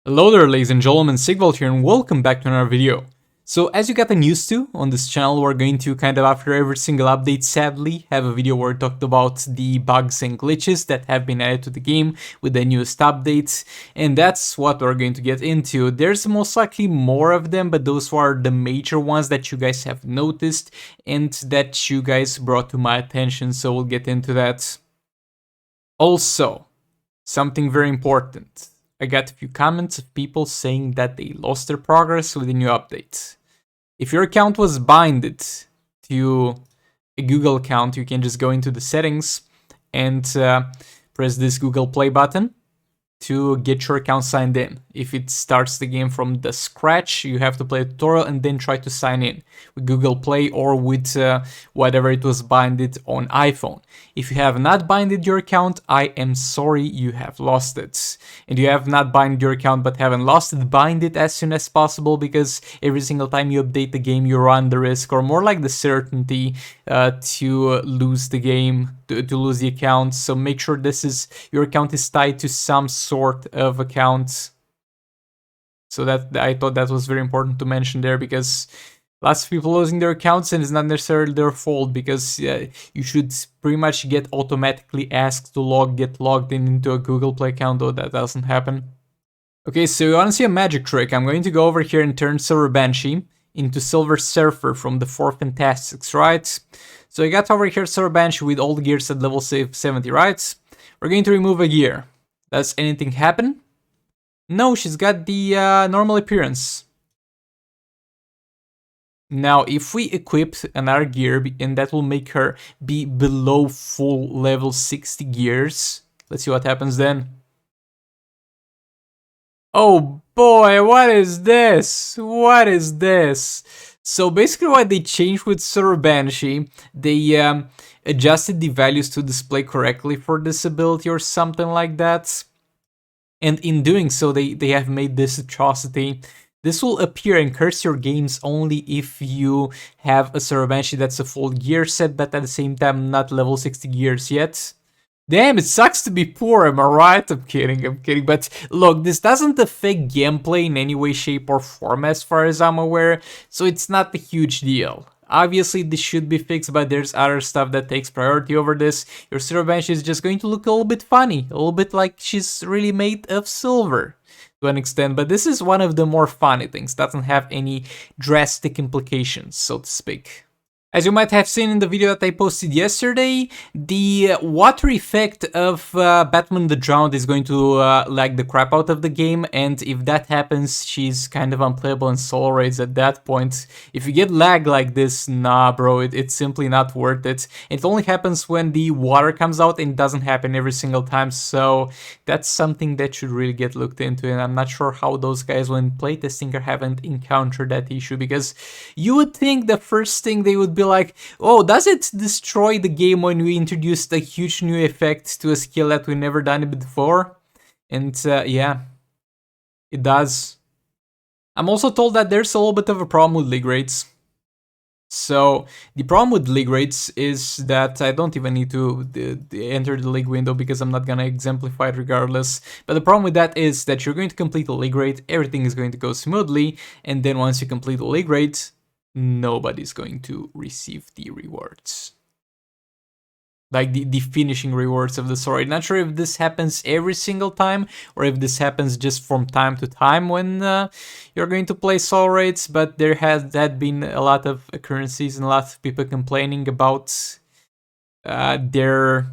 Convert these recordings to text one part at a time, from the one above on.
Hello there, ladies and gentlemen, Sigvald here and welcome back to another video. So as you gotten used to, on this channel we're going to kind of after every single update sadly have a video where we talked about the bugs and glitches that have been added to the game with the newest updates, and that's what we're going to get into. There's most likely more of them, but those are the major ones that you guys have noticed and that you guys brought to my attention, so we'll get into that. Also, something very important. I got a few comments of people saying that they lost their progress with the new update. If your account was binded to a Google account, you can just go into the settings and press this Google Play button to get your account signed in. If it starts the game from the scratch, you have to play a tutorial and then try to sign in with Google Play or with whatever it was binded on iPhone. If you have not binded your account, I am sorry, you have lost it. And you have not binded your account but haven't lost it, bind it as soon as possible, because every single time you update the game, you run the risk, or more like the certainty, to lose the game, to lose the account. So make sure your account is tied to some sort of account. So that I thought that was very important to mention there, because lots of people losing their accounts and it's not necessarily their fault, because you should pretty much get automatically asked to get logged in into a Google Play account, though that doesn't happen. Okay, so you want to see a magic trick? I'm going to go over here and turn Silver Banshee into Silver Surfer from the 4 Fantastics, right? So I got over here Silver Banshee with all the gears at level 70, right? We're going to remove a gear. Does anything happen? No, she's got the normal appearance. Now, if we equip another gear, and that will make her be below full level 60 gears, let's see what happens then. Oh boy, what is this? What is this? So basically what they changed with Silver Banshee, they adjusted the values to display correctly for this ability or something like that. And in doing so, they have made this atrocity. This will appear and curse your games only if you have a Silver Banshee that's a full gear set, but at the same time not level 60 gears yet. Damn, it sucks to be poor, am I right? I'm kidding. But look, this doesn't affect gameplay in any way, shape, or form as far as I'm aware, so it's not a huge deal. Obviously, this should be fixed, but there's other stuff that takes priority over this. Your Silver Banshee is just going to look a little bit funny, a little bit like she's really made of silver to an extent, but this is one of the more funny things. Doesn't have any drastic implications, so to speak. As you might have seen in the video that I posted yesterday, the water effect of Batman the Drowned is going to lag the crap out of the game, and if that happens, she's kind of unplayable in solo raids at that point. If you get lag like this, nah bro, it's simply not worth it. It only happens when the water comes out, and it doesn't happen every single time, so that's something that should really get looked into, and I'm not sure how those guys when playtesting haven't encountered that issue, because you would think the first thing they would be like, oh, does it destroy the game when we introduced a huge new effect to a skill that we never done it before? And yeah, it does. I'm also told that there's a little bit of a problem with league rates. So the problem with league rates is that I don't even need to enter the league window, because I'm not gonna exemplify it regardless. But the problem with that is that you're going to complete a league rate, everything is going to go smoothly, and then once you complete the league rate, nobody's going to receive the rewards. Like the finishing rewards of the story. Not sure if this happens every single time, or if this happens just from time to time when you're going to play solo raids, but there has been a lot of occurrences and a lot of people complaining about their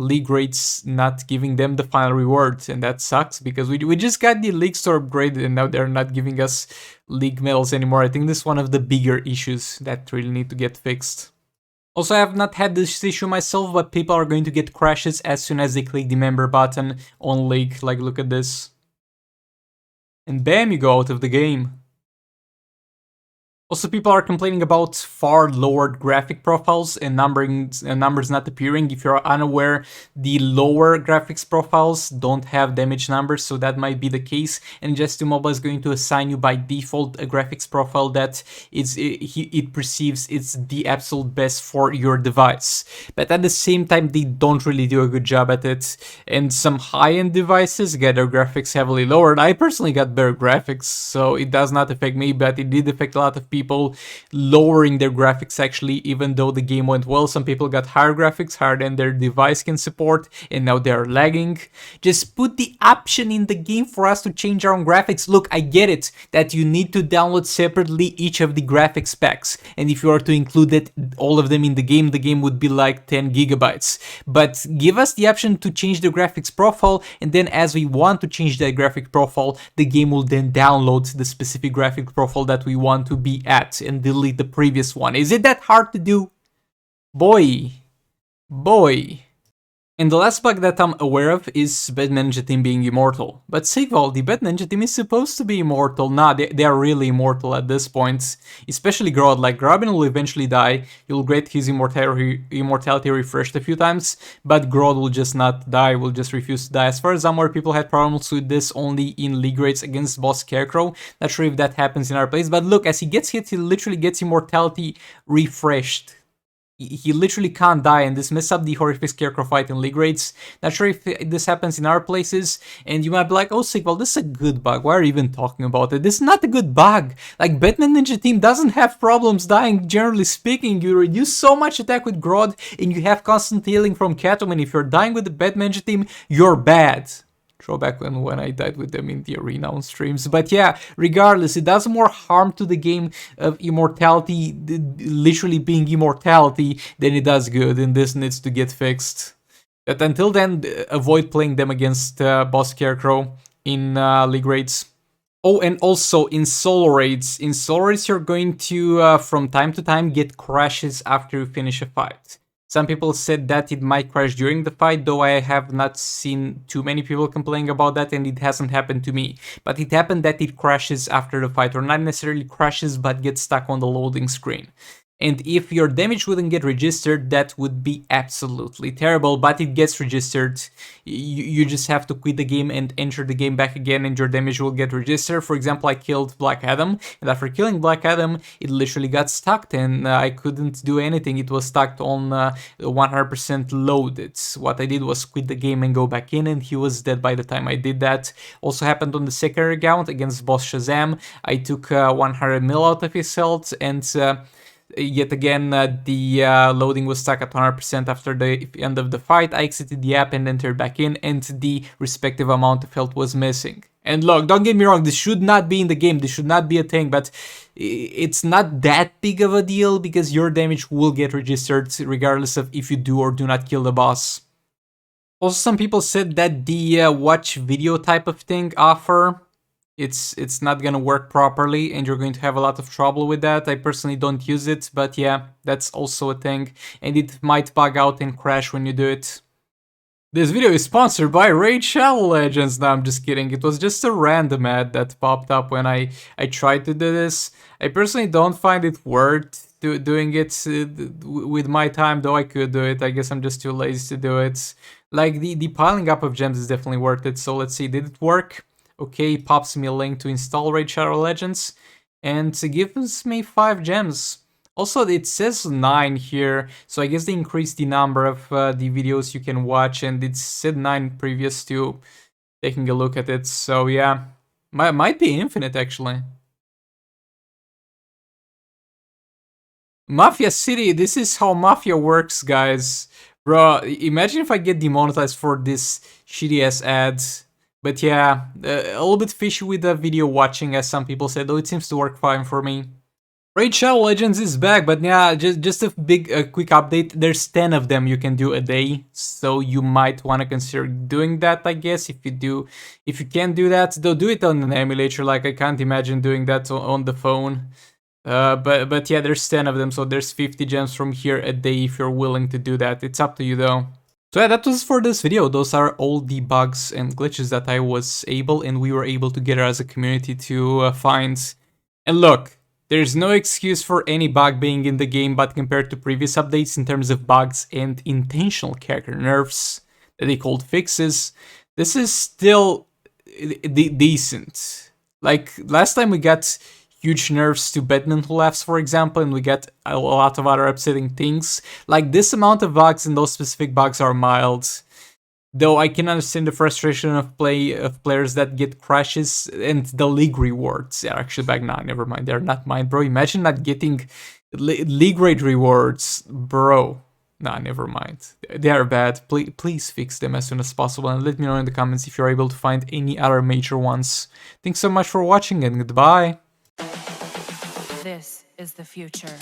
league rates not giving them the final reward, and that sucks, because we just got the league store upgraded and now they're not giving us league medals anymore. I think this is one of the bigger issues that really need to get fixed. Also, I have not had this issue myself, but people are going to get crashes as soon as they click the member button on league. Like, look at this. And bam, you go out of the game. Also, people are complaining about far lowered graphic profiles and numbers not appearing. If you're unaware, the lower graphics profiles don't have damage numbers, so that might be the case. And Just Mobile is going to assign you by default a graphics profile that it perceives it's the absolute best for your device. But at the same time, they don't really do a good job at it. And some high-end devices get their graphics heavily lowered. I personally got better graphics, so it does not affect me, but it did affect a lot of people lowering their graphics actually, even though the game went well. Some people got higher graphics, higher than their device can support, and now they're lagging. Just put the option in the game for us to change our own graphics. Look, I get it that you need to download separately each of the graphics packs, and if you are to include it, all of them in the game would be like 10 gigabytes. But give us the option to change the graphics profile, and then as we want to change that graphic profile, the game will then download the specific graphic profile that we want to be at and delete the previous one. Is it that hard to do? Boy. And the last bug that I'm aware of is Bad Ninja Team being immortal. But Sigval, the Bad Ninja Team is supposed to be immortal. Nah, they are really immortal at this point. Especially Grodd. Like, Grabin will eventually die. You'll get his immortality refreshed a few times. But Grodd will just not die, will just refuse to die. As far as I'm aware, people had problems with this only in league rates against Boss Scarecrow. Not sure if that happens in our place. But look, as he gets hit, he literally gets immortality refreshed. He literally can't die, and this messes up the horrific Scarecrow fight in league rates. Not sure if this happens in our places, and you might be like, oh sick, well this is a good bug, why are you even talking about it? This is not a good bug. Like, Batman Ninja Team doesn't have problems dying, generally speaking. You reduce so much attack with Grodd, and you have constant healing from Catwoman. If you're dying with the Batman Ninja Team, you're bad. Throwback when I died with them in the arena on streams. But yeah, regardless, it does more harm to the game of immortality, literally being immortality, than it does good, and this needs to get fixed. But until then, avoid playing them against Boss Scarecrow in league raids. Oh, and also in solo raids. In solo raids, you're going to, from time to time, get crashes after you finish a fight. Some people said that it might crash during the fight, though I have not seen too many people complaining about that, and it hasn't happened to me. But it happened that it crashes after the fight, or not necessarily crashes, but gets stuck on the loading screen. And if your damage wouldn't get registered, that would be absolutely terrible, but it gets registered. You just have to quit the game and enter the game back again, and your damage will get registered. For example, I killed Black Adam, and after killing Black Adam, it literally got stuck, and I couldn't do anything. It was stuck on 100% loaded. What I did was quit the game and go back in, and he was dead by the time I did that. Also happened on the second account against Boss Shazam. I took 100 mil out of his health, and yet again, the loading was stuck at 100% after the end of the fight. I exited the app and entered back in, and the respective amount of health was missing. And look, don't get me wrong, this should not be in the game, this should not be a thing, but it's not that big of a deal because your damage will get registered regardless of if you do or do not kill the boss. Also, some people said that the watch video type of thing offer, it's not gonna work properly, and you're going to have a lot of trouble with that. I personally don't use it, but yeah, that's also a thing, and it might bug out and crash when you do it. This video is sponsored by Raid Shadow Legends. No, I'm just kidding. It was just a random ad that popped up when I tried to do this. I personally don't find it worth doing it with my time, though I could do it. I guess I'm just too lazy to do it. Like, the piling up of gems is definitely worth it, so let's see, did it work? Okay, pops me a link to install Raid Shadow Legends, and it gives me 5 gems. Also, it says 9 here, so I guess they increased the number of the videos you can watch, and it said 9 previous to taking a look at it, so yeah. Might be infinite, actually. Mafia City, this is how Mafia works, guys. Bro, imagine if I get demonetized for this shitty-ass ads. But yeah, a little bit fishy with the video watching, as some people said, though it seems to work fine for me. Raid Shadow Legends is back, but yeah, just a quick update. There's 10 of them you can do a day, so you might want to consider doing that, I guess, if you can do that. Though do it on an emulator, like I can't imagine doing that on the phone. But yeah, there's 10 of them, so there's 50 gems from here a day if you're willing to do that. It's up to you though. So yeah, that was for this video. Those are all the bugs and glitches that I was able and we were able together as a community to find. And look, There's no excuse for any bug being in the game, but compared to previous updates in terms of bugs and intentional character nerfs that they called fixes, this is still decent. Like, last time we got huge nerfs to Badminton Laughs, for example, and we get a lot of other upsetting things. Like, this amount of bugs and those specific bugs are mild. Though I can understand the frustration of players that get crashes, and the league rewards are actually back. Nah, never mind. They're not mine, bro. Imagine not getting league rate rewards, bro. Nah, never mind. They are bad. Please fix them as soon as possible, and let me know in the comments if you're able to find any other major ones. Thanks so much for watching, and goodbye. This is the future.